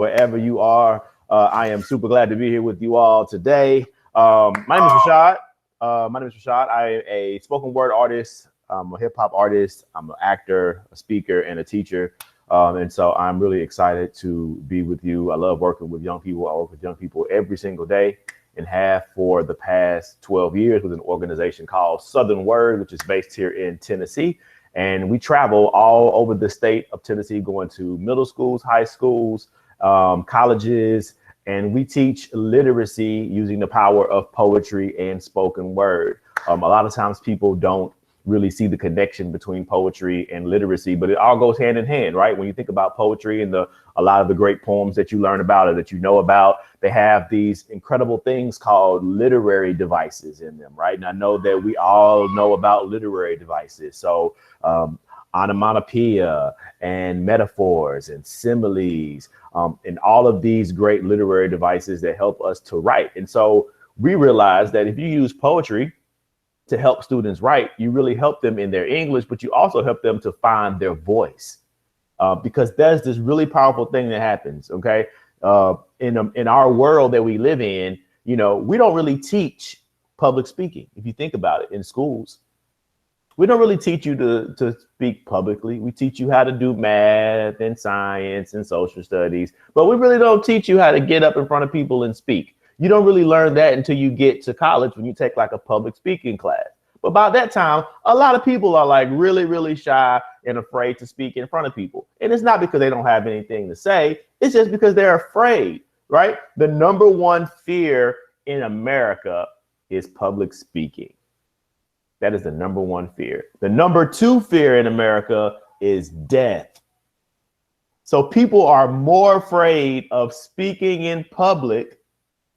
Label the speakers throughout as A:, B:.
A: wherever you are. I am super glad to be here with you all today. My name is Rashad. I am a spoken word artist. I'm a hip hop artist. I'm an actor, a speaker, and a teacher. And so I'm really excited to be with you. I love working with young people. I work with young people every single day and have for the past 12 years with an organization called Southern Word, which is based here in Tennessee. And we travel all over the state of Tennessee, going to middle schools, high schools, colleges, and we teach literacy using the power of poetry and spoken word. A lot of times people don't really see the connection between poetry and literacy, but it all goes hand in hand, right? When you think about poetry and a lot of the great poems that you learn about or that you know about, they have these incredible things called literary devices in them, right? And I know that we all know about literary devices. So onomatopoeia and metaphors and similes, and all of these great literary devices that help us to write. And so we realize that if you use poetry to help students write, you really help them in their English, but you also help them to find their voice, because there's this really powerful thing that happens. Okay. In our world that we live in, we don't really teach public speaking. If you think about it in schools, we don't really teach you to speak publicly. We teach you how to do math and science and social studies, but we really don't teach you how to get up in front of people and speak. You don't really learn that until you get to college when you take like a public speaking class. But by that time, a lot of people are like really, really shy and afraid to speak in front of people. And it's not because they don't have anything to say. It's just because they're afraid, right? The number one fear in America is public speaking. That is the number one fear. The number two fear in America is death. So people are more afraid of speaking in public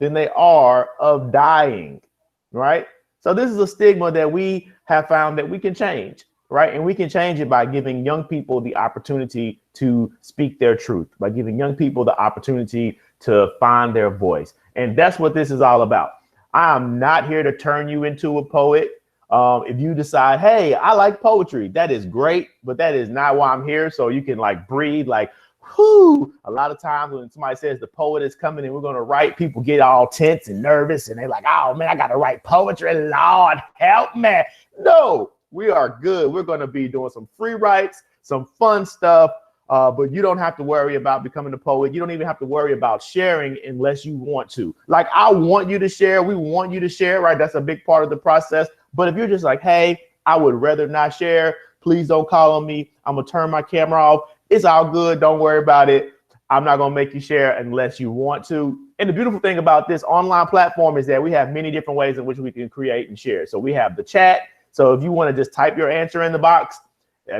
A: than they are of dying, right? So this is a stigma that we have found that we can change, right? And we can change it by giving young people the opportunity to speak their truth, by giving young people the opportunity to find their voice. And that's what this is all about. I am not here to turn you into a poet. If you decide, hey, I like poetry, that is great, but that is not why I'm here. So you can like breathe, like, whoo. A lot of times when somebody says the poet is coming and we're going to write, people get all tense and nervous and they're like, oh man, I got to write poetry. Lord, help me. No, we are good. We're going to be doing some free writes, some fun stuff. But you don't have to worry about becoming a poet. You don't even have to worry about sharing unless you want to. Like, I want you to share. We want you to share, right? That's a big part of the process. But if you're just like, hey, I would rather not share, please don't call on me. I'm going to turn my camera off. It's all good. Don't worry about it. I'm not going to make you share unless you want to. And the beautiful thing about this online platform is that we have many different ways in which we can create and share. So we have the chat. So if you want to just type your answer in the box,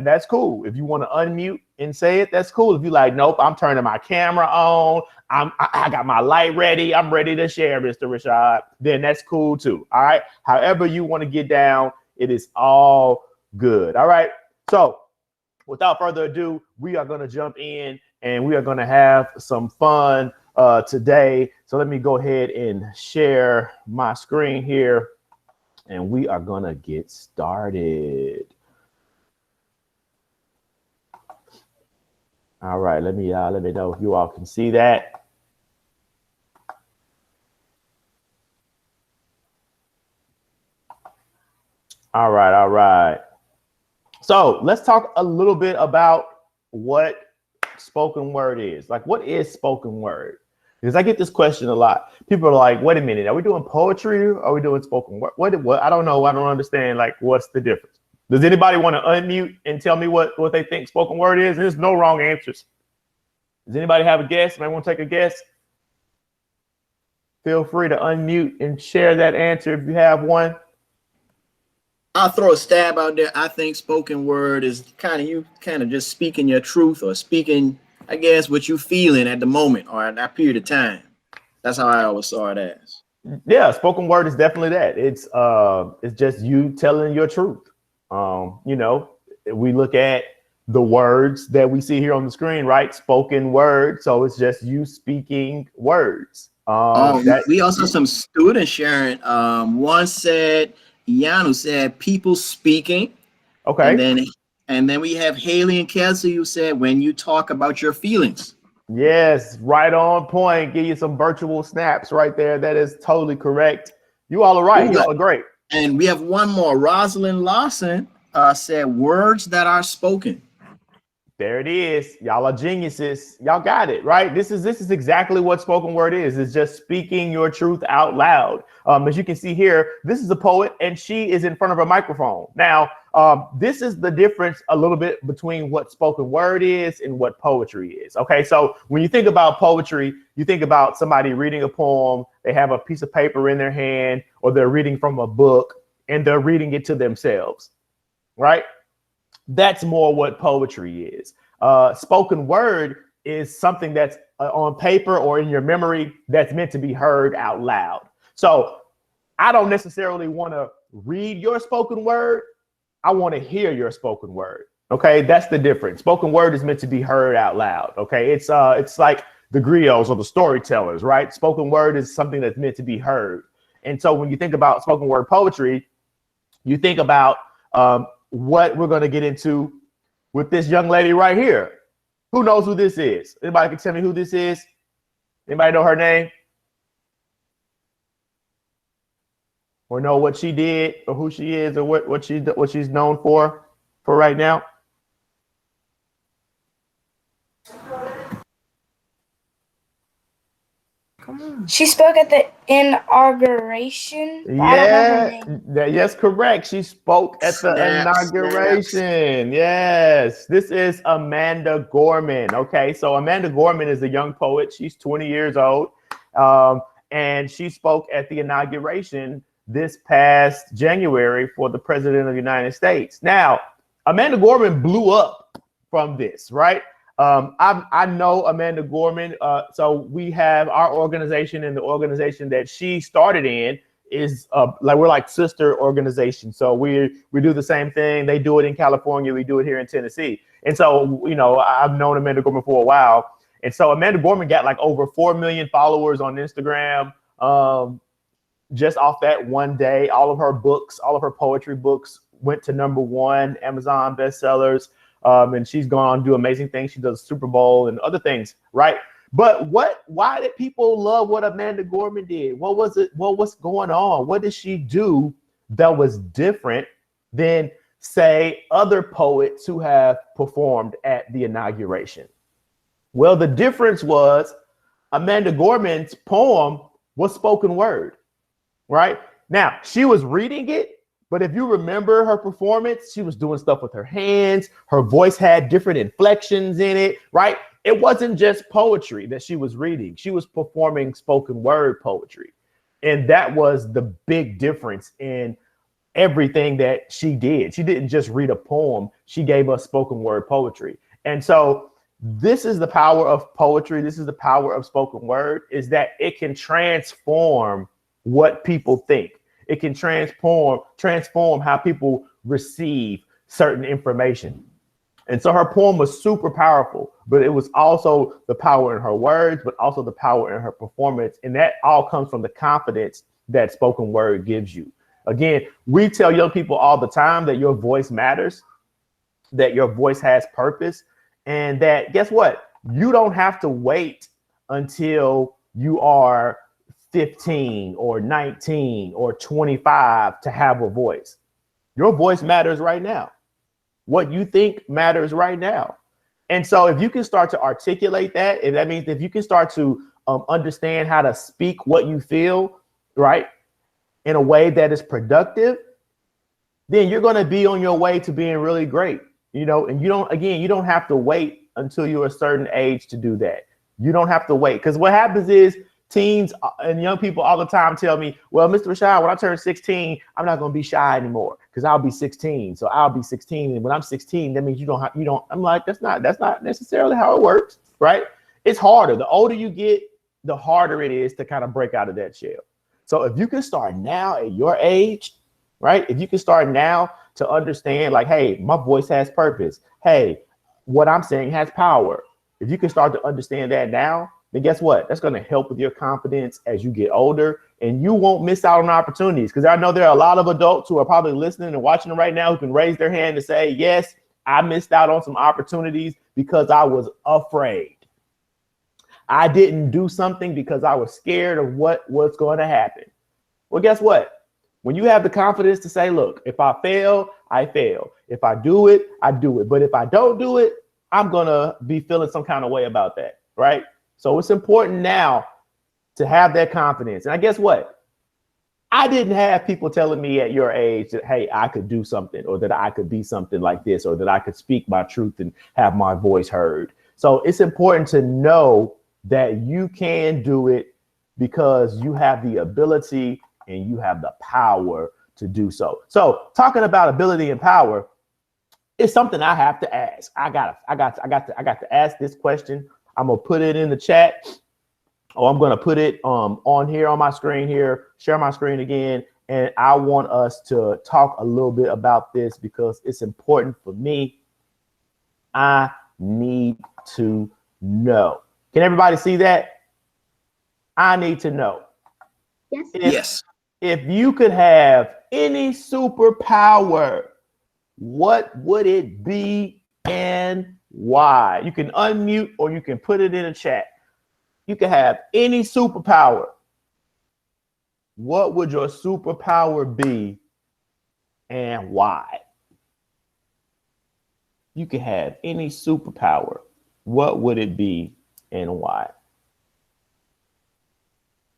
A: that's cool. If you want to unmute and say it, that's cool. If you're like, nope, I'm turning my camera on. I got my light ready. I'm ready to share, Mr. Rashad. Then that's cool too. All right. However you want to get down, it is all good. All right. So without further ado, we are going to jump in and we are going to have some fun today. So let me go ahead and share my screen here and we are going to get started. All right, let me know if you all can see that. All right. So let's talk a little bit about what spoken word is. Like, what is spoken word? Because I get this question a lot. People are like, wait a minute, are we doing poetry or are we doing spoken word? What? I don't know. I don't understand. Like, what's the difference? Does anybody want to unmute and tell me what they think spoken word is? There's no wrong answers. Does anybody have a guess? Might want to take a guess? Feel free to unmute and share that answer if you have one.
B: I'll throw a stab out there. I think spoken word is kind of just speaking your truth or speaking, I guess, what you feeling at the moment or at that period of time. That's how I always saw it as.
A: Yeah, spoken word is definitely that. It's just you telling your truth. We look at the words that we see here on the screen, right? Spoken word. So it's just you speaking words.
B: We also some students sharing. One said, Yanu said, people speaking.
A: Okay.
B: And then we have Haley and Kelsey who said, when you talk about your feelings.
A: Yes, right on point. Give you some virtual snaps right there. That is totally correct. You all are right.
B: Ooh,
A: You all are great.
B: and we have one more. Rosalind Lawson said words that are spoken.
A: There it is. Y'all are geniuses. Y'all got it, right? This is exactly what spoken word is. It's just speaking your truth out loud. As you can see here, this is a poet and she is in front of a microphone. Now, this is the difference a little bit between what spoken word is and what poetry is. Okay, so when you think about poetry, you think about somebody reading a poem, they have a piece of paper in their hand, or they're reading from a book and they're reading it to themselves, right? That's more what poetry is. Spoken word is something that's on paper or in your memory that's meant to be heard out loud. So I don't necessarily want to read your spoken word. I want to hear your spoken word. Okay, that's the difference. Spoken word is meant to be heard out loud. Okay, it's like the griots or the storytellers, right? Spoken word is something that's meant to be heard. And so when you think about spoken word poetry, you think about what we're going to get into with this young lady right here. Who knows who this is? Anybody can tell me who this is? Anybody know her name? Or know what she did or who she is or what she's known for right now?
C: She spoke at the inauguration.
A: Yeah, yes, correct. She spoke at the inauguration. Yes, this is Amanda Gorman. Okay, so Amanda Gorman is a young poet. She's 20 years old, and she spoke at the inauguration this past January for the President of the United States. Now, Amanda Gorman blew up from this, right? I know Amanda Gorman. So we have our organization, and the organization that she started in is we're like sister organization. So we do the same thing. They do it in California. We do it here in Tennessee. And so, you know, I've known Amanda Gorman for a while. And so Amanda Gorman got like over 4 million followers on Instagram just off that one day. All of her books, all of her poetry books went to #1 Amazon bestsellers. And she's gone on to do amazing things. She does Super Bowl and other things, right? But why did people love what Amanda Gorman did? What was it? What's going on? What did she do that was different than, say, other poets who have performed at the inauguration? Well, the difference was Amanda Gorman's poem was spoken word, right? Now, she was reading it, but if you remember her performance, she was doing stuff with her hands. Her voice had different inflections in it, right? It wasn't just poetry that she was reading. She was performing spoken word poetry. And that was the big difference in everything that she did. She didn't just read a poem. She gave us spoken word poetry. And so this is the power of poetry. This is the power of spoken word, is that it can transform what people think. It can transform how people receive certain information. And so her poem was super powerful, but it was also the power in her words, but also the power in her performance. And that all comes from the confidence that spoken word gives you. Again, we tell young people all the time that your voice matters, that your voice has purpose, and that, guess what? You don't have to wait until you are 15 or 19 or 25 to have a voice. Your voice matters right now. What you think matters right now. And so if you can start to articulate that, if that means if you can start to understand how to speak what you feel, right, in a way that is productive, then you're going to be on your way to being really great, you know. And you don't have to wait until you're a certain age to do that. You don't have to wait, because what happens is teens and young people all the time tell me, well, Mr. Rashad, when I turn 16, I'm not going to be shy anymore because I'll be 16. So I'll be 16. And when I'm 16, that means you don't. I'm like, that's not necessarily how it works, right? It's harder. The older you get, the harder it is to kind of break out of that shell. So if you can start now at your age, right? If you can start now to understand, like, hey, my voice has purpose. Hey, what I'm saying has power. If you can start to understand that now, then guess what? That's going to help with your confidence as you get older, and you won't miss out on opportunities. Because I know there are a lot of adults who are probably listening and watching right now who can raise their hand and say, yes, I missed out on some opportunities because I was afraid. I didn't do something because I was scared of what was going to happen. Well, guess what? When you have the confidence to say, look, if I fail, I fail. If I do it, I do it. But if I don't do it, I'm going to be feeling some kind of way about that, right? So it's important now to have that confidence. And I guess what? I didn't have people telling me at your age that, hey, I could do something, or that I could be something like this, or that I could speak my truth and have my voice heard. So it's important to know that you can do it because you have the ability and you have the power to do so. So talking about ability and power, it's something I have to ask. I got to ask this question. I'm gonna put it in the chat, or I'm gonna put it on here on my screen here, share my screen again. And I want us to talk a little bit about this because it's important for me. I need to know. Can everybody see that? I need to know.
D: Yes.
B: Yes.
A: If you could have any superpower, what would it be and why? You can unmute or you can put it in a chat. You can have any superpower. What would your superpower be and why? You can have any superpower. What would it be and why?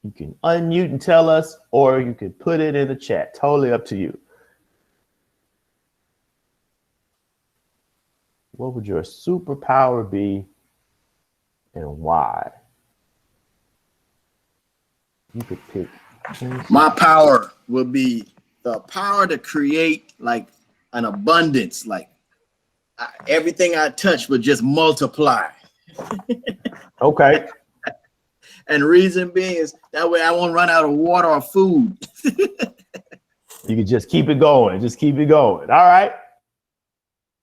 A: You can unmute and tell us, or you can put it in the chat. Totally up to you. What would your superpower be and why? You could pick.
B: My power will be the power to create like an abundance, like everything I touch would just multiply.
A: Okay.
B: And reason being is that way I won't run out of water or food.
A: You can just keep it going. Just keep it going. All right.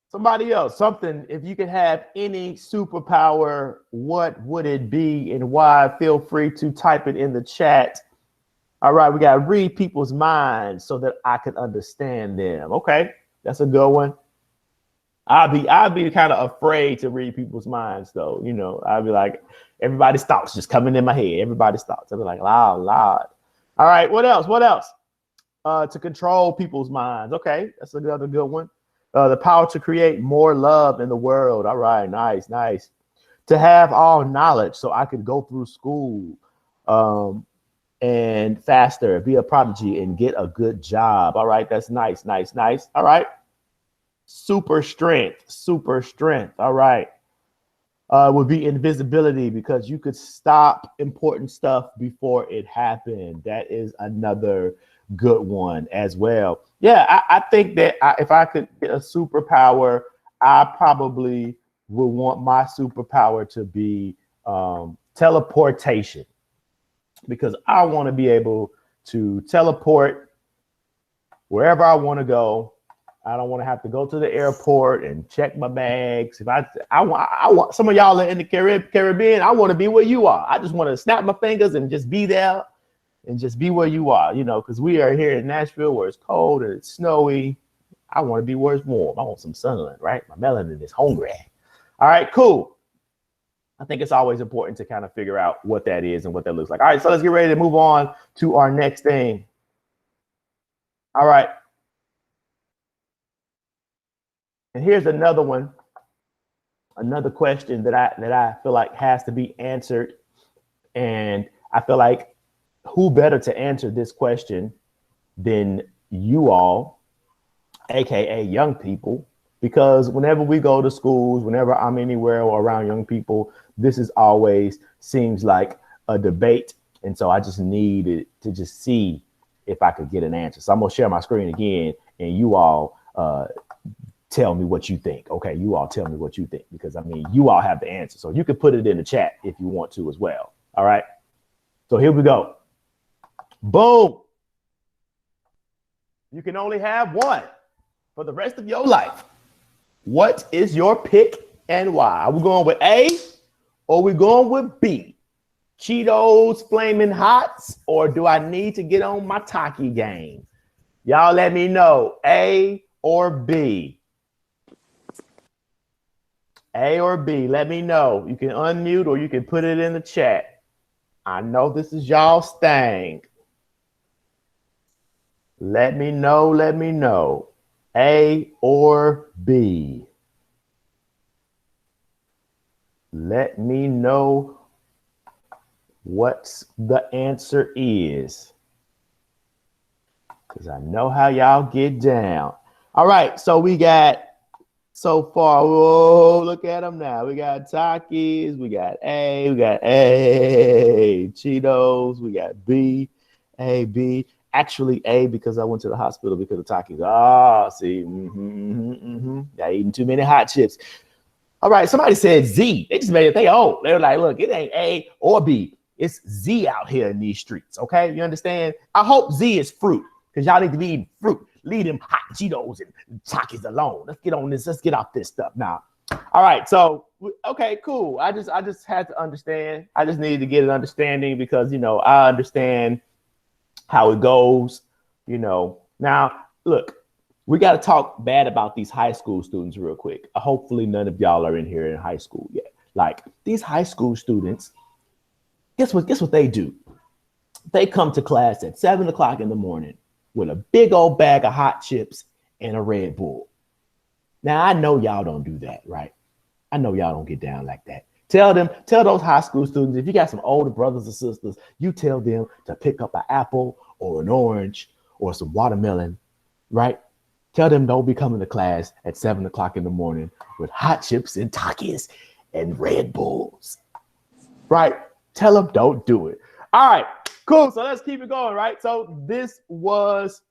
A: Somebody else, something, if you could have any superpower, what would it be and why? Feel free to type it in the chat. All right, we got to read people's minds so that I can understand them. Okay, that's a good one. I'd be kind of afraid to read people's minds, though. You know, I'd be like, everybody's thoughts just coming in my head. Everybody's thoughts. I'd be like, loud, loud. All right, what else? What else? To control people's minds. Okay, that's another good one. The power to create more love in the world. All right, nice, nice. To have all knowledge so I could go through school and faster, be a prodigy and get a good job. All right, that's nice, nice, nice. All right. Super strength, super strength. All right. Would be invisibility because you could stop important stuff before it happened. That is another good one as well. Yeah, I think that if I could get a superpower, I probably would want my superpower to be teleportation, because I want to be able to teleport wherever I want to go. I don't want to have to go to the airport and check my bags. If I want some of y'all in the Caribbean, I want to be where you are. I just want to snap my fingers and just be there and just be where you are, you know, because we are here in Nashville where it's cold and it's snowy. I want to be where it's warm. I want some sunlight, right? My melanin is hungry. All right, cool. I think it's always important to kind of figure out what that is and what that looks like. All right, so let's get ready to move on to our next thing. All right. And here's another one, another question that I feel like has to be answered. And I feel like who better to answer this question than you all, AKA young people, because whenever we go to schools, whenever I'm anywhere or around young people, this is always seems like a debate. And so I just needed to just see if I could get an answer. So I'm gonna share my screen again and you all tell me what you think. Okay, you all tell me what you think, because I mean, you all have the answer. So you can put it in the chat if you want to as well. All right, so here we go. Boom. You can only have one for the rest of your life. What is your pick and why? Are we going with A or are we going with B? Cheetos Flaming Hots, or do I need to get on my Taki game? Y'all let me know, A or B. A or B? Let me know. You can unmute or you can put it in the chat. I know this is y'all's thing. Let me know. Let me know. A or B? Let me know what the answer is, because I know how y'all get down. All right, so we got so far, whoa, look at them now. We got Takis, we got A, Cheetos, we got B, A, B. Actually A, because I went to the hospital because of Takis. Ah, see, y'all eating too many hot chips. All right, somebody said Z. They just made it they old. They were like, look, it ain't A or B. It's Z out here in these streets, okay? You understand? I hope Z is fruit, because y'all need to be eating fruit. Leave them hot Cheetos and Takis alone. Let's get on this. Let's get off this stuff now. All right, so, okay, cool. I just had to understand. I just needed to get an understanding because, you know, I understand how it goes, you know. Now, look, we got to talk bad about these high school students real quick. Hopefully none of y'all are in here in high school yet. Like, these high school students, guess what they do? They come to class at 7 o'clock in the morning with a big old bag of hot chips and a Red Bull. Now, I know y'all don't do that, right? I know y'all don't get down like that. Tell those high school students, if you got some older brothers or sisters, you tell them to pick up an apple or an orange or some watermelon, right? Tell them don't be coming to class at 7 o'clock in the morning with hot chips and Takis and Red Bulls, right? Tell them don't do it. All right, cool. So let's keep it going, right? So this was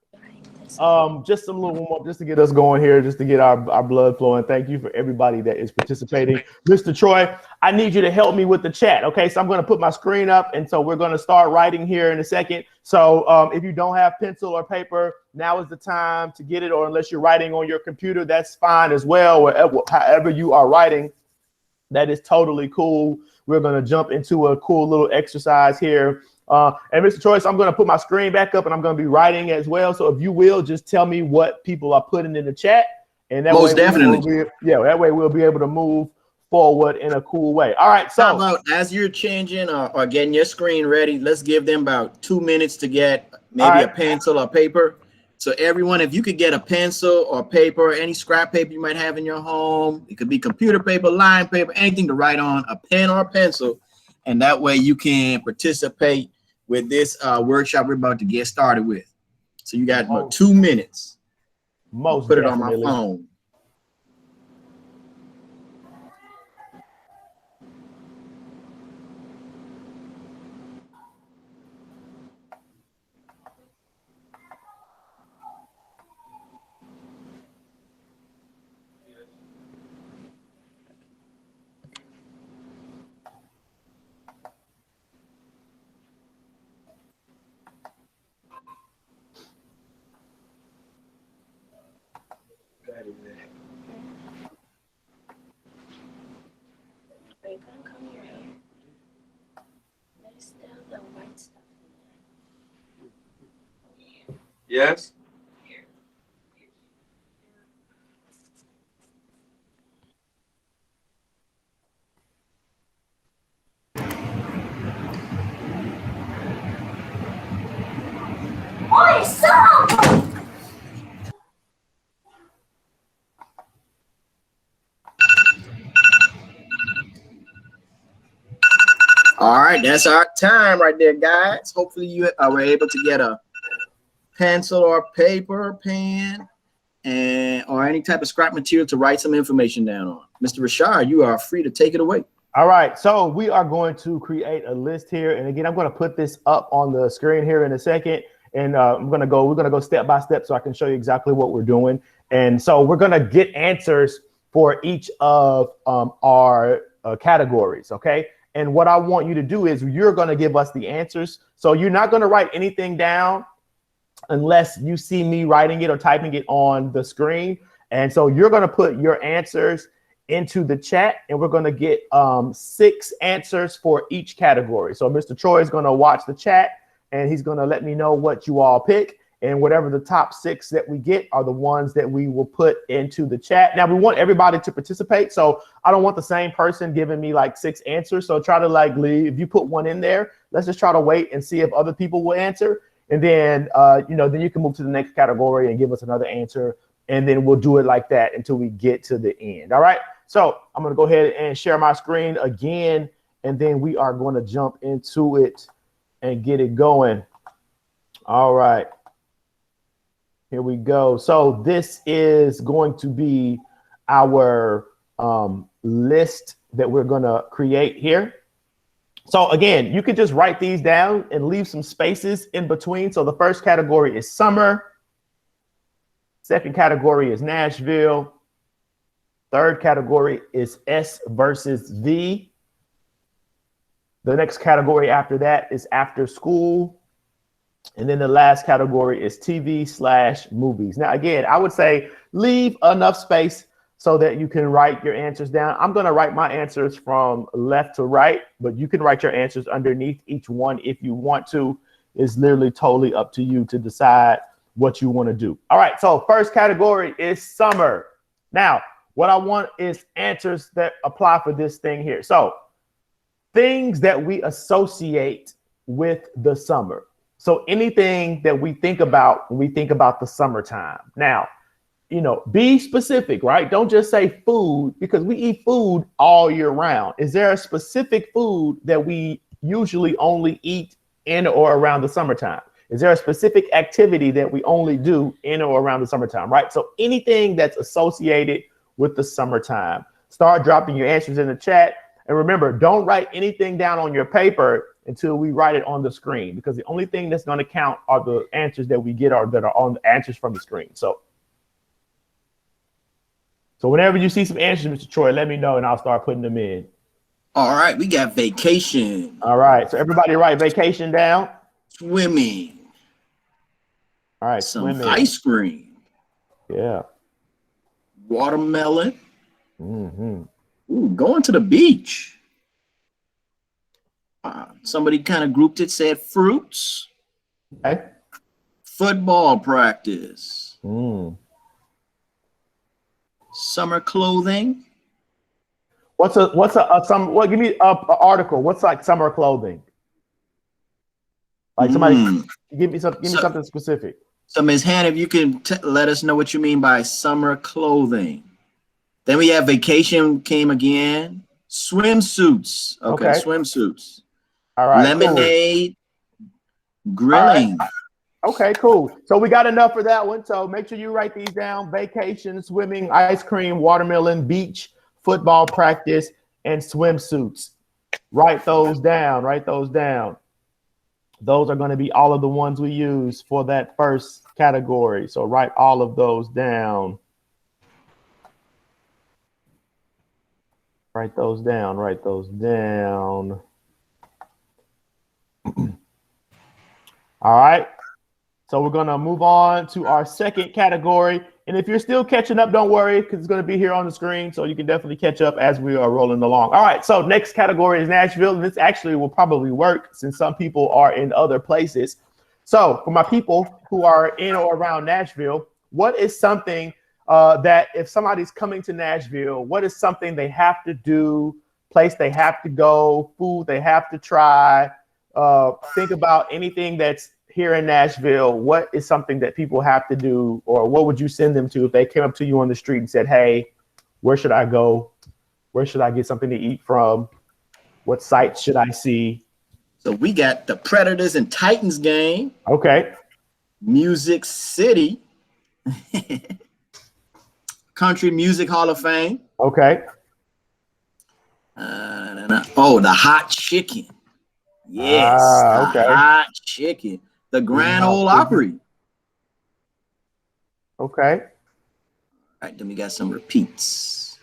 A: just some little warm up just to get us going here, just to get our blood flowing. Thank you for everybody that is participating. Mr. Troy, I need you to help me with the chat, okay? So I'm going to put my screen up, and so we're going to start writing here in a second. So if you don't have pencil or paper, now is the time to get it, or unless you're writing on your computer, that's fine as well. However you are writing, that is totally cool. We're going to jump into a cool little exercise here. And Mr. Troy, I'm going to put my screen back up and I'm going to be writing as well. So if you will, just tell me what people are putting in the chat. And that
B: Most
A: way
B: definitely.
A: that way we'll be able to move forward in a cool way. All right. So
B: how about as you're changing or getting your screen ready, let's give them about 2 minutes to get maybe a pencil or paper. So everyone, if you could get a pencil or paper, any scrap paper you might have in your home, it could be computer paper, line paper, anything to write on, a pen or a pencil. And that way you can participate with this workshop we're about to get started with. So you got about 2 minutes. Put it on my phone.
D: Yes.
B: All right, that's our time right there, guys. Hopefully you were able to get a pencil or paper, pen, or any type of scrap material to write some information down on. Mr. Rashad, you are free to take it away.
A: All right, so we are going to create a list here. And again, I'm going to put this up on the screen here in a second. And we're going to go step by step so I can show you exactly what we're doing. And so we're going to get answers for each of our categories, okay? And what I want you to do is you're going to give us the answers. So you're not going to write anything down unless you see me writing it or typing it on the screen. And so you're going to put your answers into the chat, and we're going to get 6 answers for each category. So Mr. Troy is going to watch the chat, and he's going to let me know what you all pick. And whatever the top 6 that we get are the ones that we will put into the chat. Now we want everybody to participate. So I don't want the same person giving me like 6 answers. So try to like leave, if you put one in there, let's just try to wait and see if other people will answer. And then, then you can move to the next category and give us another answer. And then we'll do it like that until we get to the end. All right. So I'm going to go ahead and share my screen again, and then we are going to jump into it and get it going. All right. Here we go. So this is going to be our list that we're going to create here. So again, you can just write these down and leave some spaces in between. So the first category is summer. Second category is Nashville. Third category is S versus V. The next category after that is after school. And then the last category is TV/movies. Now, again, I would say leave enough space so that you can write your answers down. I'm going to write my answers from left to right, but you can write your answers underneath each one if you want to. It's literally totally up to you to decide what you want to do. All right, so first category is summer. Now, what I want is answers that apply for this thing here. So things that we associate with the summer. So anything that we think about when we think about the summertime. Now, be specific, right? Don't just say food, because we eat food all year round. Is there a specific food that we usually only eat in or around the summertime? Is there a specific activity that we only do in or around the summertime, right? So anything that's associated with the summertime. Start dropping your answers in the chat. And remember, don't write anything down on your paper until we write it on the screen, because the only thing that's going to count are the answers that we get that are on the answers from the screen. So whenever you see some answers, Mr. Troy, let me know and I'll start putting them in.
B: All right, we got vacation.
A: All right, so everybody write vacation down.
B: Swimming.
A: All right,
B: some
A: swimming.
B: Ice cream.
A: Yeah.
B: Watermelon.
A: Mm-hmm.
B: Ooh, going to the beach. Somebody kind of grouped it, said fruits.
A: Okay.
B: Football practice.
A: Summer
B: clothing.
A: Give me a article. What's like summer clothing? Like somebody give me something specific.
B: So Ms. Hannah, if you can let us know what you mean by summer clothing. Then we have vacation came again. Swimsuits. Okay. Swimsuits.
A: All right.
B: Lemonade. Cool. Grilling.
A: Right. Okay, cool. So we got enough for that one. So make sure you write these down. Vacation, swimming, ice cream, watermelon, beach, football practice, and swimsuits. Write those down. Write those down. Those are going to be all of the ones we use for that first category. So write all of those down. Write those down. Write those down. All right. So we're going to move on to our second category. And if you're still catching up, don't worry, because it's going to be here on the screen. So you can definitely catch up as we are rolling along. All right. So next category is Nashville. And this actually will probably work since some people are in other places. So for my people who are in or around Nashville, what is something that if somebody's coming to Nashville, what is something they have to do, place they have to go, food they have to try? Think about anything that's here in Nashville. What is something that people have to do, or what would you send them to if they came up to you on the street and said, hey, where should I go? Where should I get something to eat from? What sites should I see?
B: So we got the Predators and Titans game.
A: Okay.
B: Music City. Country Music Hall of Fame.
A: Okay.
B: The hot chicken. Yes. Okay. Hot chicken. The Grand Ole Opry.
A: Okay.
B: All right, then we got some repeats.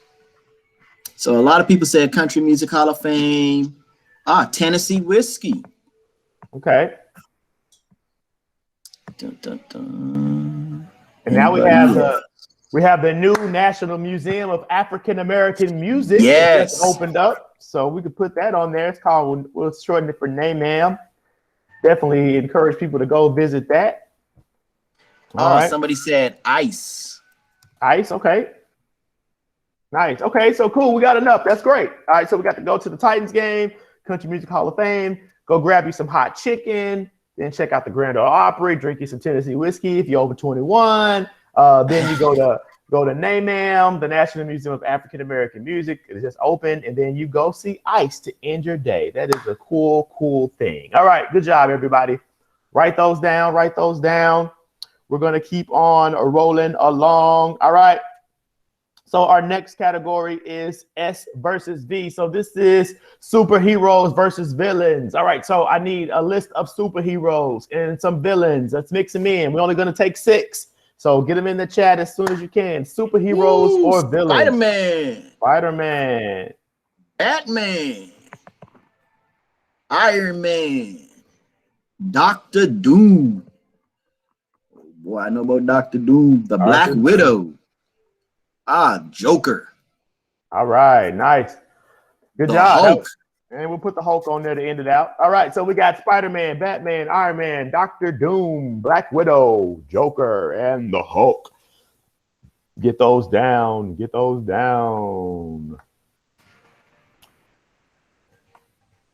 B: So a lot of people said Country Music Hall of Fame. Tennessee whiskey.
A: Okay.
B: Dun, dun, dun.
A: And now we have the new National Museum of African American Music.
B: Yes.
A: That's opened up. So we could put that on there. It's called, we'll shorten it for NAMAM. Definitely encourage people to go visit that. All right.
B: Somebody said ice.
A: Ice. Okay. Nice. Okay. So cool. We got enough. That's great. All right. So we got to go to the Titans game, Country Music Hall of Fame. Go grab you some hot chicken. Then check out the Grand Ole Opry. Drink you some Tennessee whiskey if you're over 21. Then you go to NAMM, the National Museum of African American Music. It's just open, and then you go see Ice to end your day. That is a cool thing. All right, good job, everybody. Write those down. Write those down. We're gonna keep on rolling along. All right. So our next category is S versus V. So this is superheroes versus villains. All right. So I need a list of superheroes and some villains. Let's mix them in. We're only gonna take 6. So get them in the chat as soon as you can. Superheroes or villains.
B: Spider-Man.
A: Spider-Man.
B: Batman. Iron Man. Dr. Doom. Oh, boy, I know about Dr. Doom. The Black Widow. Joker.
A: All right. Nice. Good
B: The
A: job.
B: Hulk.
A: And we'll put the Hulk on there to end it out. All right, so we got Spider-Man, Batman, Iron Man, Dr. Doom, Black Widow, Joker, and the Hulk. Get those down. Get those down.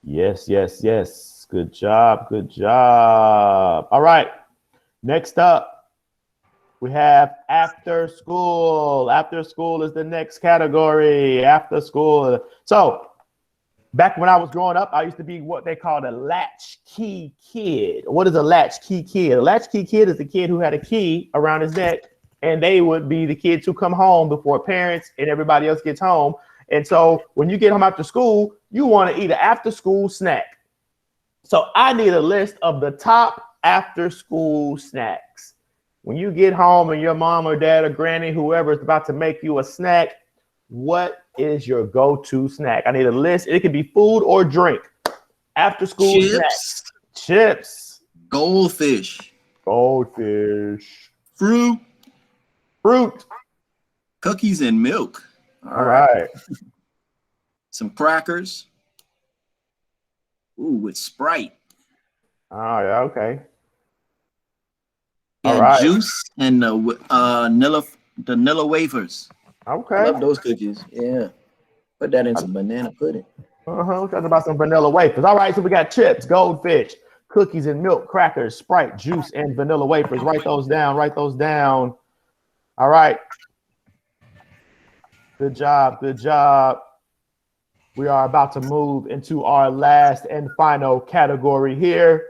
A: Yes. Good job. Good job. All right. Next up, we have after school. After school is the next category. After school. So, back when I was growing up, I used to be what they called a latchkey kid. What is a latchkey kid? A latchkey kid is a kid who had a key around his neck, and they would be the kids who come home before parents and everybody else gets home. And so when you get home after school, you want to eat an after-school snack. So I need a list of the top after-school snacks. When you get home and your mom or dad or granny, whoever is about to make you a snack, what is your go-to snack? I need a list. It can be food or drink. After school snacks. Chips.
B: Goldfish.
A: Fruit.
B: Cookies and milk.
A: All right.
B: Some crackers. Ooh, with Sprite.
A: Oh, yeah, okay.
B: And
A: all right.
B: Juice and the vanilla wafers.
A: Okay.
B: I love those cookies. Yeah. Put that in some banana pudding.
A: We're talking about some vanilla wafers. All right, so we got chips, goldfish, cookies and milk, crackers, Sprite, juice, and vanilla wafers. Write those down. Write those down. All right. Good job. Good job. We are about to move into our last and final category here.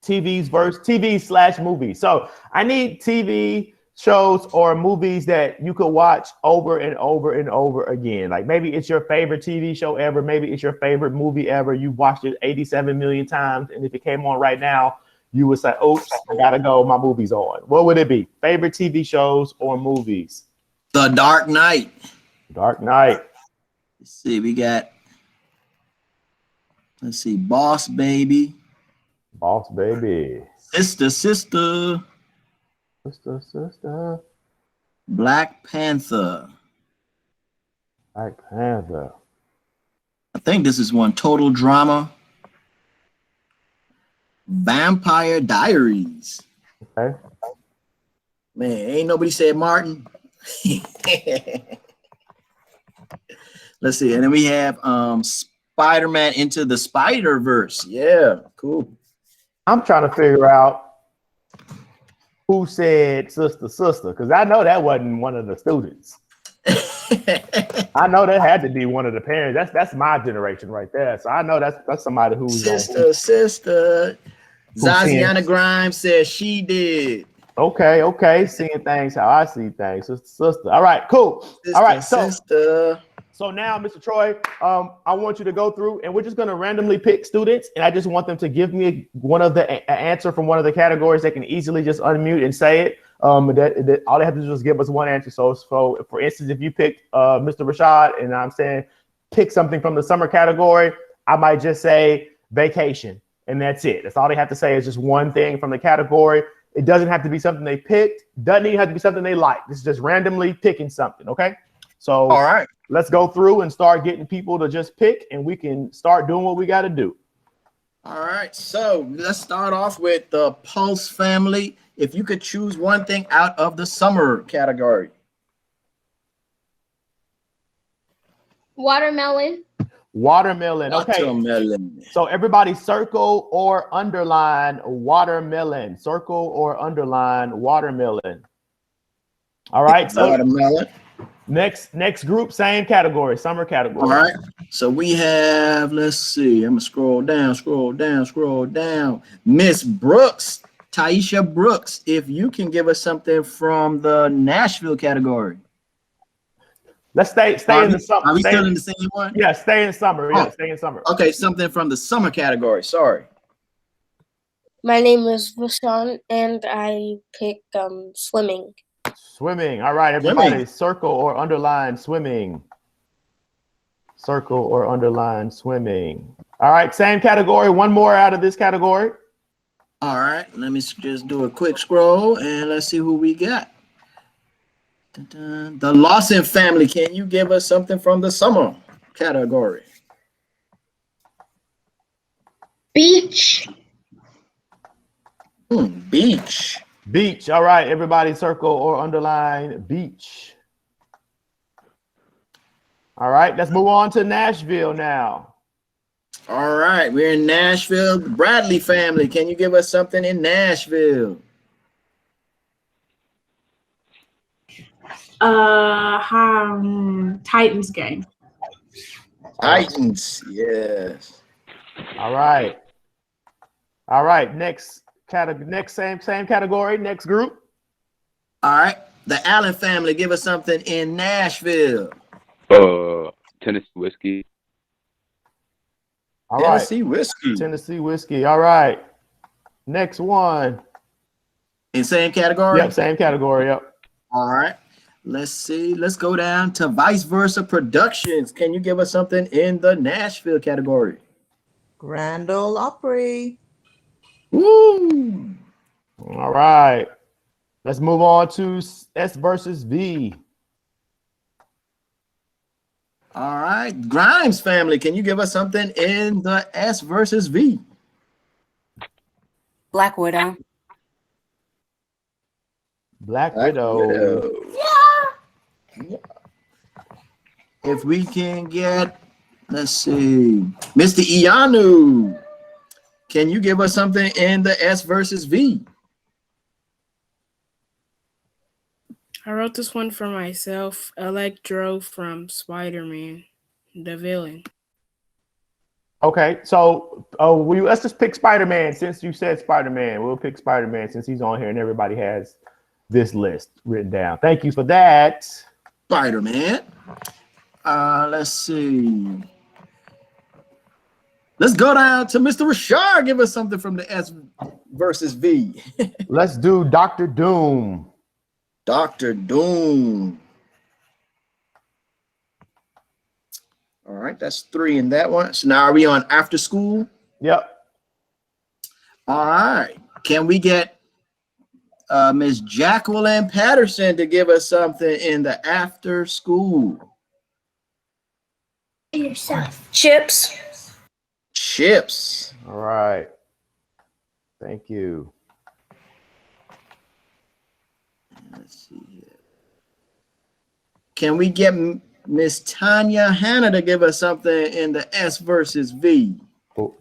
A: TV/movies. So I need TV shows or movies that you could watch over and over and over again. Like maybe it's your favorite TV show ever. Maybe it's your favorite movie ever. You've watched it 87 million times. And if it came on right now, you would say, oops, I gotta go. My movie's on. What would it be? Favorite TV shows or movies?
B: The Dark Knight.
A: Dark Knight.
B: Let's see, we got, let's see, Boss Baby.
A: Boss Baby.
B: Sister. Black Panther.
A: Black Panther.
B: I think this is one. Total Drama. Vampire Diaries.
A: Okay.
B: Man, ain't nobody said Martin. Let's see. And then we have Spider-Man Into the Spider-Verse. Yeah, cool.
A: I'm trying to figure out who said sister, because I know that wasn't one of the students. I know that had to be one of the parents. That's my generation right there. So I know that's somebody who's
B: sister. Zaziana Grimes says she did.
A: Okay. Seeing things how I see things. Sister. All right, cool.
B: Sister,
A: all right, so now, Mr. Troy, I want you to go through, and we're just going to randomly pick students, and I just want them to give me one of the answer from one of the categories. They can easily just unmute and say it. All they have to do is give us one answer. So for instance, if you picked Mr. Rashad, and I'm saying pick something from the summer category, I might just say vacation, and that's it. That's all they have to say is just one thing from the category. It doesn't have to be something they picked. Doesn't even have to be something they like. This is just randomly picking something, okay? So
B: all right,
A: let's go through and start getting people to just pick, and we can start doing what we got to do.
B: All right, so let's start off with the Pulse family. If you could choose one thing out of the summer category.
E: Watermelon.
A: Watermelon. Okay.
B: Watermelon.
A: So everybody circle or underline watermelon. Circle or underline watermelon. All right. So
B: Watermelon.
A: next group, same category, summer category.
B: All right. So we have, let's see, I'm gonna scroll down. Miss Brooks, Taisha Brooks, if you can give us something from the Nashville category.
A: Let's stay in the summer.
B: Are we still in the same one?
A: Yeah, stay in summer.
B: Oh.
A: Yeah, stay in summer.
B: Okay, something from the summer category. Sorry.
E: My name is Rashad, and I pick swimming.
A: Swimming. All right, everybody,
B: Swimming.
A: circle or underline swimming. Circle or underline swimming. All right, same category. One more out of this category.
B: All right, let me just do a quick scroll and let's see who we got. Dun-dun. The Lawson family, can you give us something from the summer category?
E: Beach.
B: Beach.
A: Beach. All right, everybody, circle or underline beach. All right, let's move on to Nashville now.
B: All right, we're in Nashville. Bradley family, can you give us something in Nashville?
F: Titans game.
B: Titans, yes.
A: All right. All right, next same category, next group.
B: All right, the Allen family, give us something in Nashville.
D: Tennessee whiskey.
A: All right.
B: Tennessee whiskey.
A: Tennessee whiskey. All right. Next one.
B: In same category?
A: Yep, same category. Yep.
B: All right. Let's see. Let's go down to Vice Versa Productions. Can you give us something in the Nashville category?
G: Grand Ole Opry.
B: Woo!
A: All right. Let's move on to S versus V.
B: All right. Grimes family, can you give us something in the S versus V?
H: Black Widow.
A: Black Widow.
B: Yeah. If we can get, let's see, Mr. Ianu, can you give us something in the S versus V?
F: I wrote this one for myself. Electro from Spider-Man, the villain.
A: Okay, so let's just pick Spider-Man since you said Spider-Man. We'll pick Spider-Man since he's on here and everybody has this list written down. Thank you for that.
B: Spider-Man. Let's see. Let's go down to Mr. Rashad. Give us something from the S versus V.
A: Let's do Dr. Doom.
B: Dr. Doom. All right, that's 3 in that one. So now are we on After School?
A: Yep.
B: All right. Can we get Miss Jacqueline Patterson to give us something in the After School?
C: Yourself. Chips.
B: Chips.
A: All right. Thank you.
B: Let's see here. Can we get Miss Tanya Hanna to give us something in the S versus V?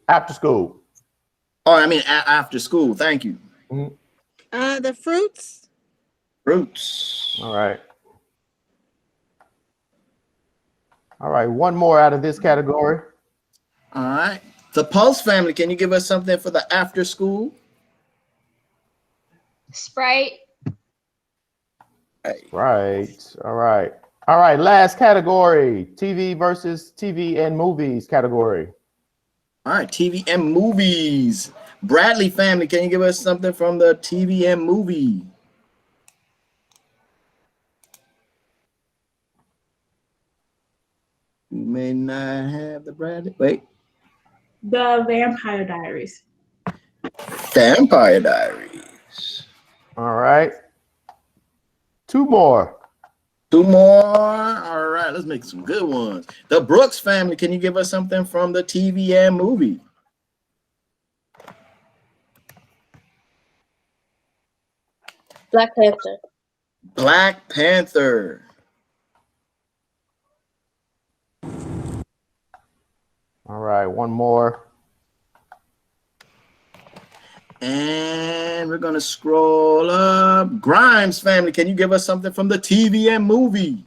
A: After School.
B: Oh, I mean After School. Thank you.
G: The Fruits.
B: Fruits.
A: All right. All right, one more out of this category.
B: All right. The Pulse family, can you give us something for the After School?
E: Sprite.
A: Right. All right. All right, last category, TV versus TV and movies category.
B: All right, TV and movies. Bradley family, can you give us something from the TV and movie? You may not have the Bradley. Wait.
F: The Vampire Diaries.
B: Vampire Diaries.
A: All right. 2 more.
B: 2 more. All right, let's make some good ones. The Brooks family, can you give us something from the TV and movie?
E: Black Panther.
B: Black Panther.
A: All right, one more.
B: And we're gonna scroll up. Grimes family, can you give us something from the TV and movie?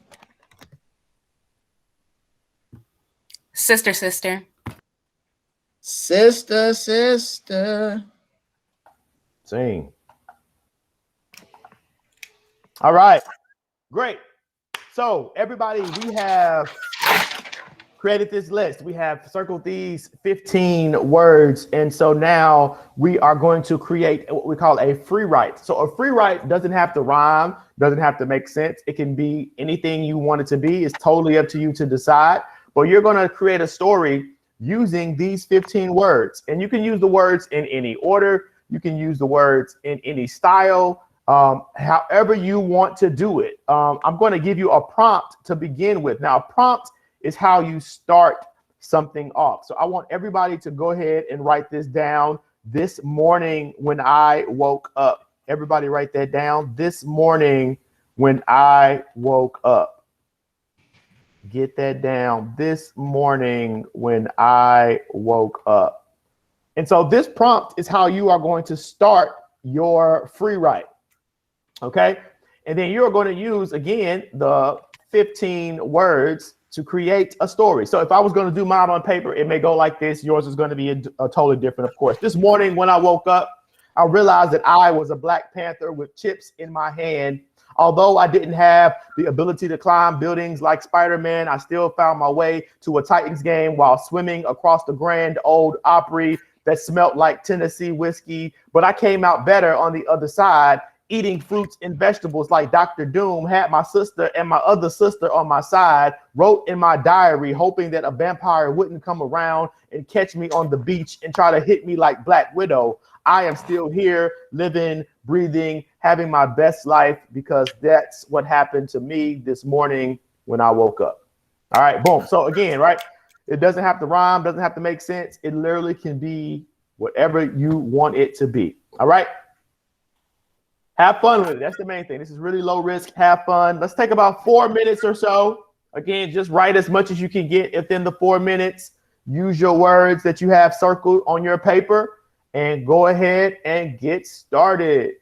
H: Sister, sister.
B: Sister, sister.
A: Sing. All right, great. So everybody, we have created this list. We have circled these 15 words. And so now we are going to create what we call a free write. So a free write doesn't have to rhyme, doesn't have to make sense. It can be anything you want it to be. It's totally up to you to decide. But you're going to create a story using these 15 words. And you can use the words in any order. You can use the words in any style, however you want to do it. I'm going to give you a prompt to begin with. Now, a prompt is how you start something off. So I want everybody to go ahead and write this down. This morning when I woke up. Everybody write that down. This morning when I woke up. Get that down. This morning when I woke up. And so this prompt is how you are going to start your free write. Okay. And then you're going to use, again, the 15 words to create a story. So if I was going to do mine on paper, it may go like this. Yours is going to be a totally different, of course. This morning when I woke up, I realized that I was a Black Panther with chips in my hand. Although I didn't have the ability to climb buildings like Spider-Man, I still found my way to a Titans game while swimming across the Grand Ole Opry that smelled like Tennessee whiskey. But I came out better on the other side, eating fruits and vegetables like Dr. Doom, had my sister and my other sister on my side, wrote in my diary, hoping that a vampire wouldn't come around and catch me on the beach and try to hit me like Black Widow. I am still here, living, breathing, having my best life because that's what happened to me this morning when I woke up. All right, boom. So again, right, it doesn't have to rhyme, doesn't have to make sense. It literally can be whatever you want it to be. All right. Have fun with it. That's the main thing. This is really low risk. Have fun. Let's take about 4 minutes or so. Again, just write as much as you can get within the 4 minutes. Use your words that you have circled on your paper and go ahead and get started.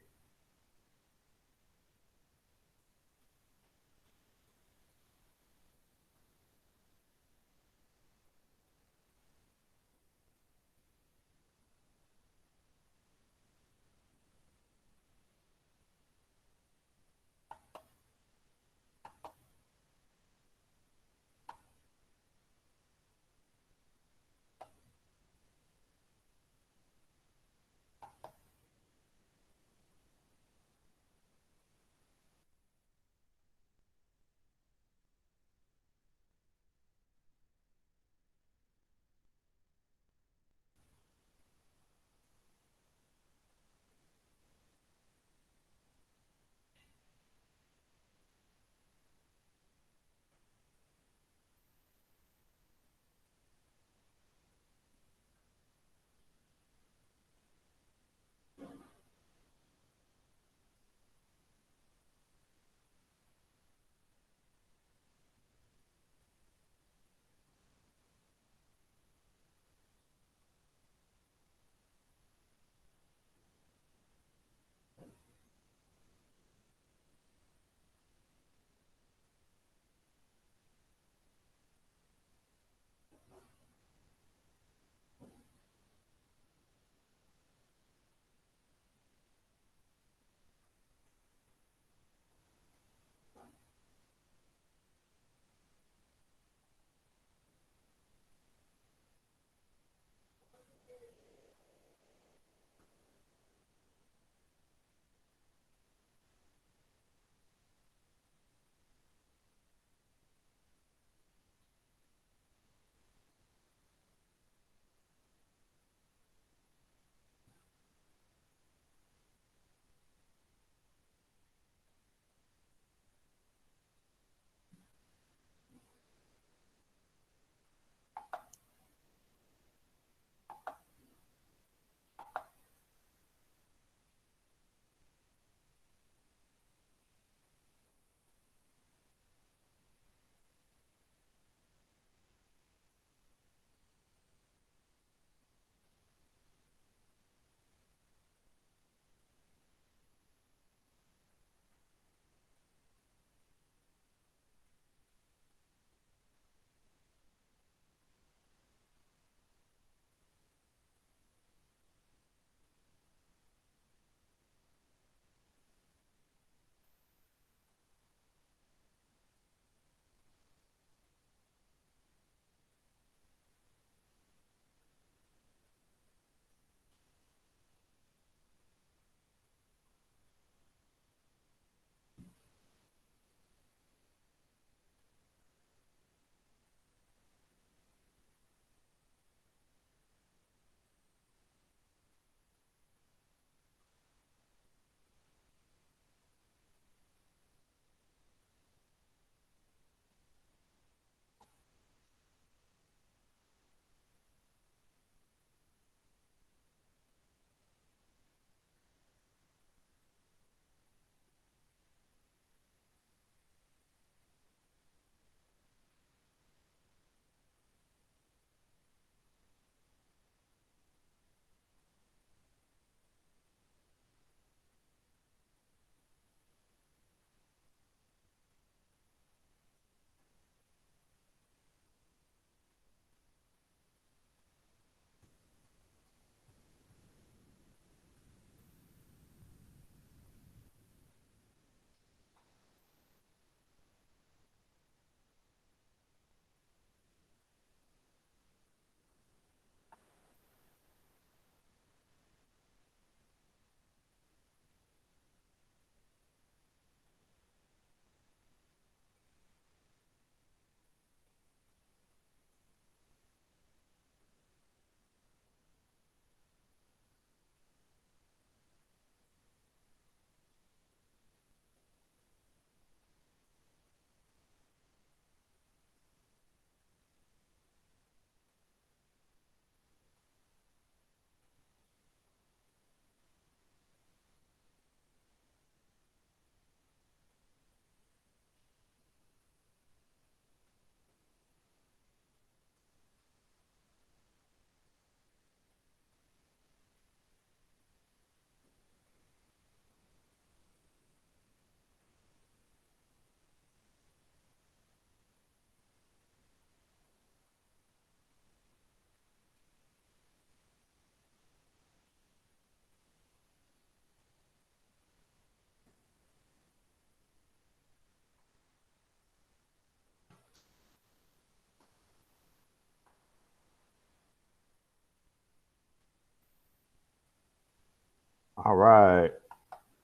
A: All right.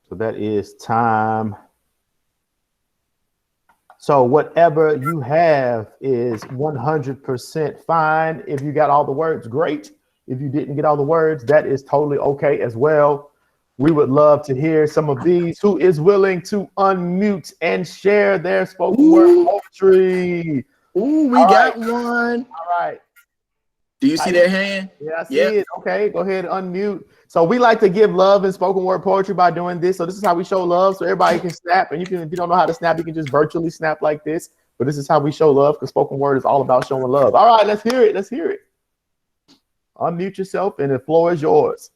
A: So that is time. So whatever you have is 100% fine. If you got all the words, great. If you didn't get all the words, that is totally okay as well. We would love to hear some of these. Who is willing to unmute and share their spoken word poetry?
B: Ooh, we got one.
A: All right.
B: Do you see their hand?
A: Yeah, I see it. Okay, go ahead and unmute. So we like to give love in spoken word poetry by doing this. So this is how we show love. So everybody can snap, and you can, if you don't know how to snap, you can just virtually snap like this. But this is how we show love, because spoken word is all about showing love. All right, let's hear it. Let's hear it. Unmute yourself, and the floor is yours.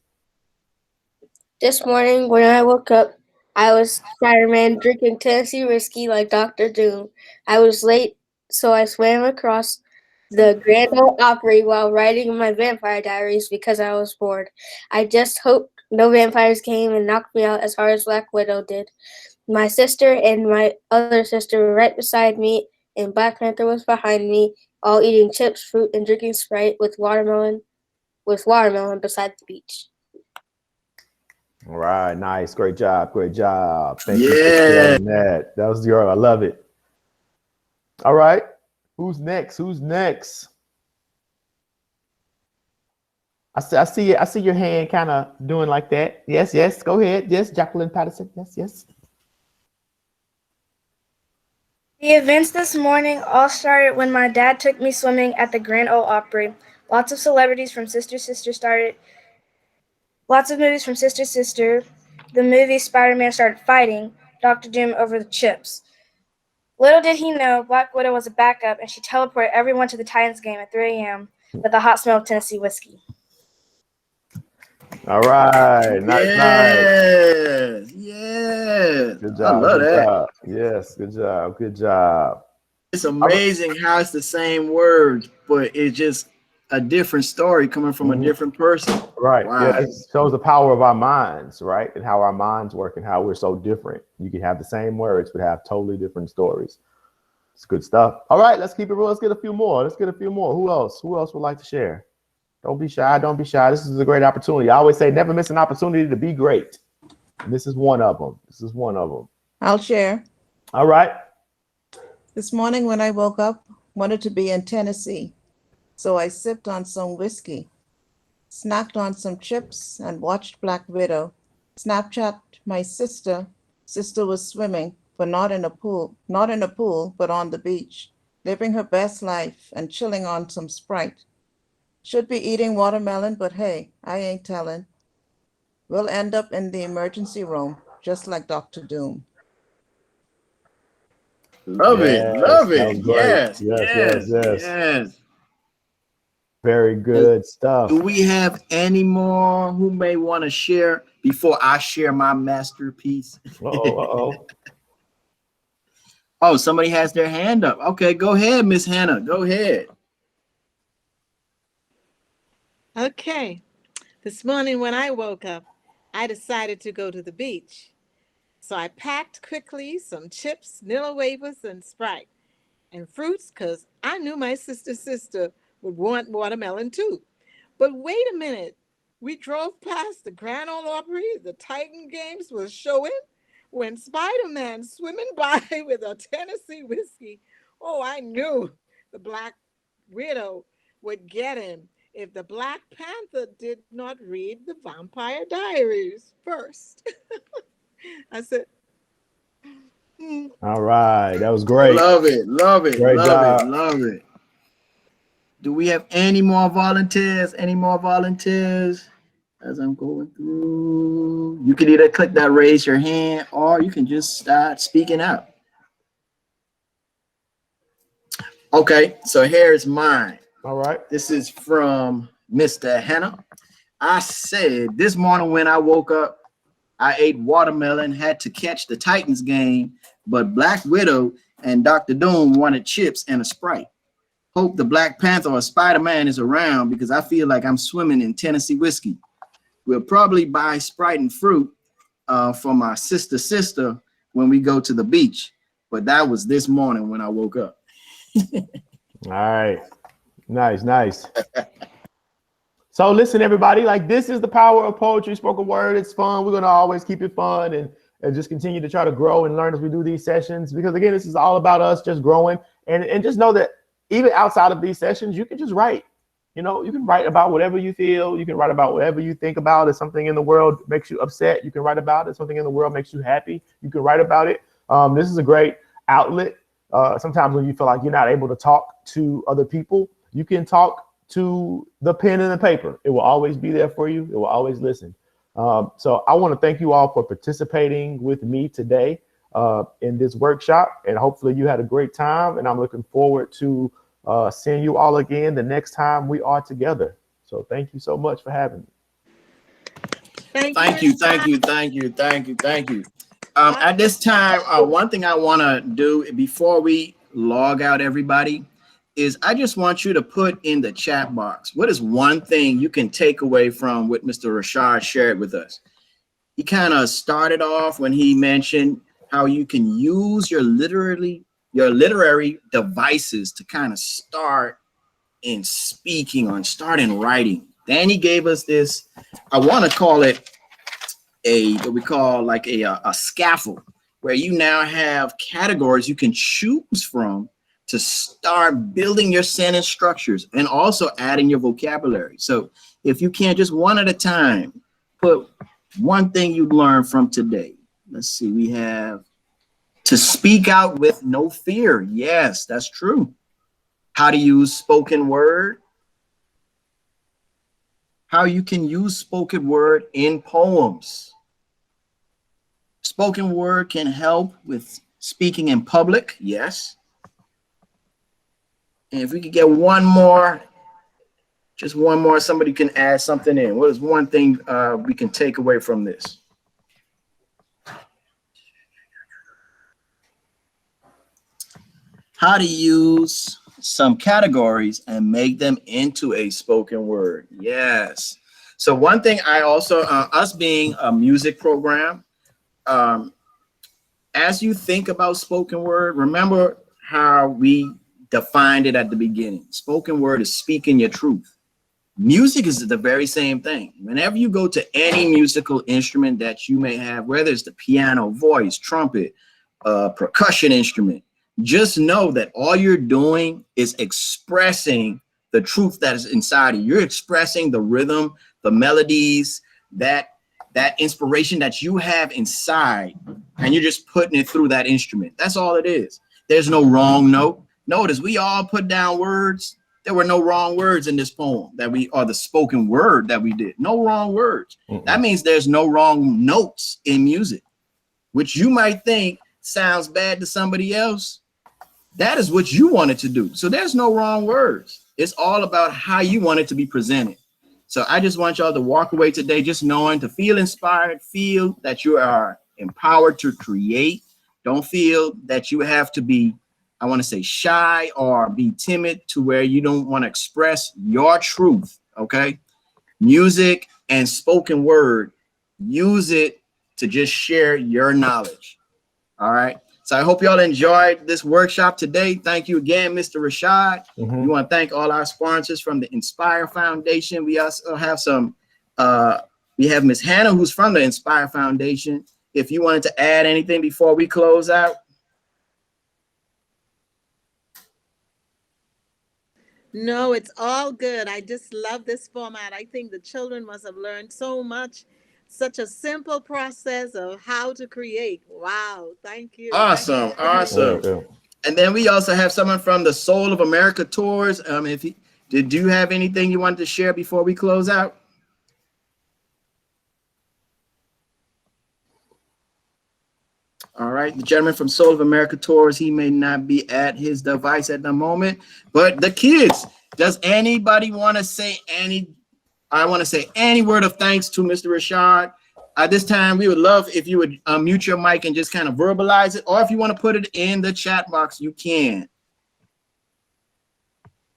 E: This morning when I woke up, I was Spider-Man drinking Tennessee whiskey like Dr. Doom. I was late, so I swam across the Grand Ole Opry while writing my vampire diaries because I was bored. I just hoped no vampires came and knocked me out as hard as Black Widow did. My sister and my other sister were right beside me, and Black Panther was behind me, all eating chips, fruit, and drinking Sprite with watermelon beside the beach.
A: All right, nice, great job, great job. Thank you for sharing that. That was your, I love it. All right, who's next? Who's next? I see your hand kind of doing like that. Yes, go ahead. Yes, Jacqueline Patterson. Yes.
C: The events this morning all started when my dad took me swimming at the Grand Ole Opry. Lots of celebrities from Sister started. Lots of movies from Sister. The movie Spider-Man started fighting Dr. Doom over the chips. Little did he know Black Widow was a backup, and she teleported everyone to the Titans game at 3 a.m. with a hot smell of Tennessee whiskey.
A: All right, nice.
B: Yes.
A: Good job.
B: I love that.
A: Job. Yes, good job.
B: It's amazing how it's the same words, but it's just a different story coming from a different person.
A: Right.
B: Wow.
A: Yeah, it shows the power of our minds, right? And how our minds work and how we're so different. You can have the same words, but have totally different stories. It's good stuff. All right, let's keep it real. Let's get a few more. Who else would like to share? Don't be shy. This is a great opportunity. I always say never miss an opportunity to be great. And this is one of them.
G: I'll share.
A: All right.
G: This morning when I woke up, wanted to be in Tennessee. So I sipped on some whiskey, snacked on some chips, and watched Black Widow. Snapchat my sister. Sister was swimming, but not in a pool, but on the beach, living her best life and chilling on some Sprite. Should be eating watermelon, but hey, I ain't telling. We'll end up in the emergency room, just like Dr. Doom.
B: Love it.
A: Yes. Very good stuff.
B: Do we have any more who may want to share before I share my masterpiece? Oh, somebody has their hand up. Okay, go ahead, Miss Hannah. Go ahead.
I: Okay. This morning when I woke up, I decided to go to the beach. So I packed quickly some chips, Nilla wafers, and Sprite, and fruits, because I knew my sister would want watermelon too. But wait a minute. We drove past the Grand Ole Opry, the Titan games was showing, when Spider-Man swimming by with a Tennessee whiskey. Oh, I knew the Black Widow would get him if the Black Panther did not read the Vampire Diaries first. I said,
A: All right, that was great.
B: Love it.
A: Great job.
B: Love it. Do we have any more volunteers? As I'm going through, you can either click that raise your hand, or you can just start speaking out. Okay, so here's mine.
A: All right.
B: This is from Mr. Hannah. I said, this morning when I woke up, I ate watermelon, had to catch the Titans game, but Black Widow and Dr. Doom wanted chips and a Sprite. Hope the Black Panther or Spider-Man is around because I feel like I'm swimming in Tennessee whiskey. We'll probably buy Sprite and fruit for my sister when we go to the beach. But that was this morning when I woke up.
A: All right. Nice. So listen, everybody, like this is the power of poetry, spoken word. It's fun. We're going to always keep it fun and just continue to try to grow and learn as we do these sessions, because again, this is all about us just growing and just know that even outside of these sessions, you can just write. You know, you can write about whatever you feel. You can write about whatever you think about. If something in the world makes you upset, you can write about it. Something in the world makes you happy, you can write about it. This is a great outlet. Sometimes when you feel like you're not able to talk to other people, you can talk to the pen and the paper. It will always be there for you. It will always listen. So I want to thank you all for participating with me today in this workshop, and hopefully you had a great time, and I'm looking forward to seeing you all again the next time we are together. So thank you so much for having me.
B: Thank you. At this time, one thing I want to do before we log out, everybody, is I just want you to put in the chat box, what is one thing you can take away from what Mr. Rashad shared with us? He kind of started off when he mentioned how you can use your literary devices to kind of start in speaking or start in writing. Then he gave us this, I want to call it what we call like a scaffold, where you now have categories you can choose from to start building your sentence structures and also adding your vocabulary. So if you can't, just one at a time, put one thing you learned from today. Let's see, we have to speak out with no fear. Yes, that's true. How to use spoken word. How you can use spoken word in poems. Spoken word can help with speaking in public. Yes. And if we could get one more, just one more, somebody can add something in. What is one thing we can take away from this? How to use some categories and make them into a spoken word. Yes. So one thing I also, us being a music program, as you think about spoken word, remember how we defined it at the beginning. Spoken word is speaking your truth. Music is the very same thing. Whenever you go to any musical instrument that you may have, whether it's the piano, voice, trumpet, percussion instrument, just know that all you're doing is expressing the truth that is inside of you. You're expressing the rhythm, the melodies, that inspiration that you have inside, and you're just putting it through that instrument. That's all it is. There's no wrong note. Notice we all put down words. There were no wrong words in this poem or the spoken word that we did. No wrong words. That means there's no wrong notes in music, which you might think sounds bad to somebody else. That is what you wanted to do. So there's no wrong words. It's all about how you want it to be presented. So I just want y'all to walk away today just knowing to feel inspired, feel that you are empowered to create. Don't feel that you have to be, I want to say, shy or be timid to where you don't want to express your truth. Okay. Music and spoken word, use it to just share your knowledge. All right. So I hope y'all enjoyed this workshop today. Thank you again, Mr. Rashad. We want to thank all our sponsors from the Inspire Foundation. We also have we have Miss Hannah, who's from the Inspire Foundation. If you wanted to add anything before we close out.
I: No, it's all good. I just love this format. I think the children must have learned so much. Such a simple process of how to create. Wow, thank you.
B: Awesome, awesome. Yeah. And then we also have someone from the Soul of America Tours. Did you have anything you wanted to share before we close out? All right, the gentleman from Soul of America Tours, he may not be at his device at the moment, but the kids, does anybody want to say I want to say any word of thanks to Mr. Rashad. At this time, we would love if you would mute your mic and just kind of verbalize it, or if you want to put it in the chat box, you can.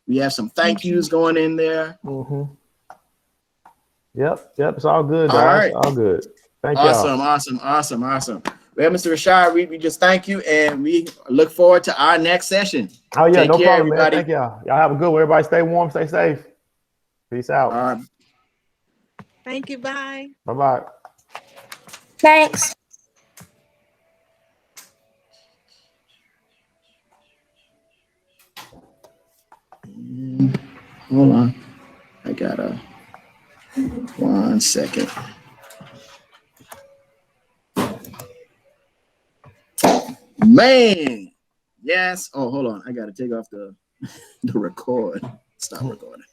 B: We have some thank yous going in there.
A: Yep, it's all good, guys.
B: All right.
A: All good. Thank you.
B: Awesome. Well, Mr. Rashad, we just thank you, and we look forward to our next session.
A: Oh, yeah,
B: Take
A: no
B: care,
A: problem,
B: everybody.
A: man. Thank y'all. Y'all have a good one. Everybody stay warm, stay safe. Peace out.
B: All right.
I: Thank you. Bye.
A: Bye-bye.
C: Thanks.
B: Hold on. I gotta 1 second. Man. Yes. Oh, hold on. I gotta take off the record. Stop recording.